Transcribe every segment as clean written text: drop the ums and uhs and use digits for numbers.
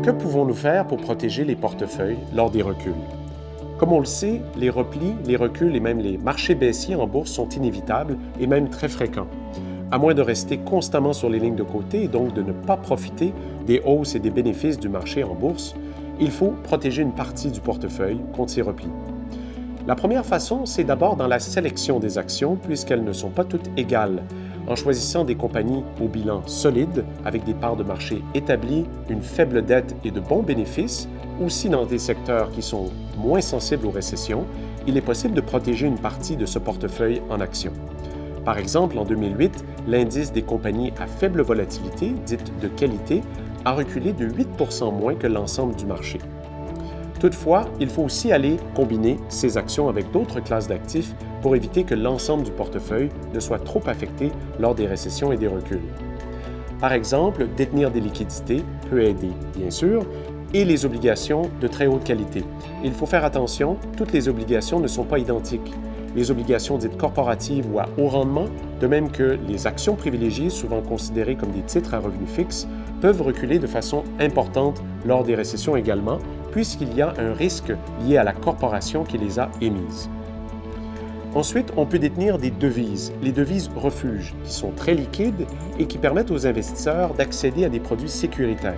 Que pouvons-nous faire pour protéger les portefeuilles lors des reculs? Comme on le sait, les replis, les reculs et même les marchés baissiers en bourse sont inévitables et même très fréquents. À moins de rester constamment sur les lignes de côté et donc de ne pas profiter des hausses et des bénéfices du marché en bourse, il faut protéger une partie du portefeuille contre ces replis. La première façon, c'est d'abord dans la sélection des actions, puisqu'elles ne sont pas toutes égales, en choisissant des compagnies au bilan solide, avec des parts de marché établies, une faible dette et de bons bénéfices, aussi dans des secteurs qui sont moins sensibles aux récessions, il est possible de protéger une partie de ce portefeuille en actions. Par exemple, en 2008, l'indice des compagnies à faible volatilité, dite de qualité, a reculé de 8 % moins que l'ensemble du marché. Toutefois, il faut aussi aller combiner ces actions avec d'autres classes d'actifs pour éviter que l'ensemble du portefeuille ne soit trop affecté lors des récessions et des reculs. Par exemple, détenir des liquidités peut aider, bien sûr, et les obligations de très haute qualité. Il faut faire attention, toutes les obligations ne sont pas identiques. Les obligations dites corporatives ou à haut rendement, de même que les actions privilégiées, souvent considérées comme des titres à revenu fixe, peuvent reculer de façon importante lors des récessions également, puisqu'il y a un risque lié à la corporation qui les a émises. Ensuite, on peut détenir des devises, les devises refuges, qui sont très liquides et qui permettent aux investisseurs d'accéder à des produits sécuritaires.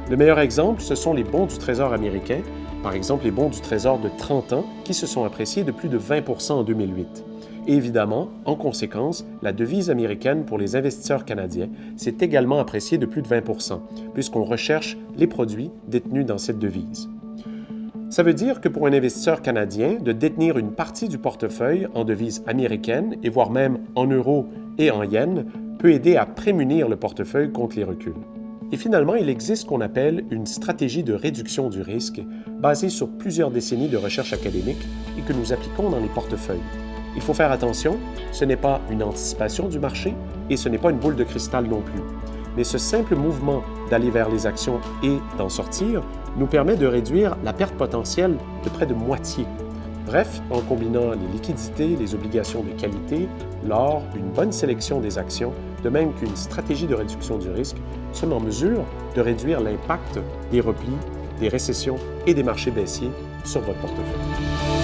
Le meilleur exemple, ce sont les bons du Trésor américain, par exemple les bons du Trésor de 30 ans, qui se sont appréciés de plus de 20 % en 2008. Et évidemment, en conséquence, la devise américaine pour les investisseurs canadiens s'est également appréciée de plus de 20 %, puisqu'on recherche les produits détenus dans cette devise. Ça veut dire que pour un investisseur canadien, de détenir une partie du portefeuille en devise américaine, et voire même en euros et en yens, peut aider à prémunir le portefeuille contre les reculs. Et finalement, il existe ce qu'on appelle une stratégie de réduction du risque, basée sur plusieurs décennies de recherche académique et que nous appliquons dans les portefeuilles. Il faut faire attention, ce n'est pas une anticipation du marché et ce n'est pas une boule de cristal non plus. Mais ce simple mouvement d'aller vers les actions et d'en sortir nous permet de réduire la perte potentielle de près de moitié. Bref, en combinant les liquidités, les obligations de qualité, l'or, une bonne sélection des actions, de même qu'une stratégie de réduction du risque, sont en mesure de réduire l'impact des replis, des récessions et des marchés baissiers sur votre portefeuille.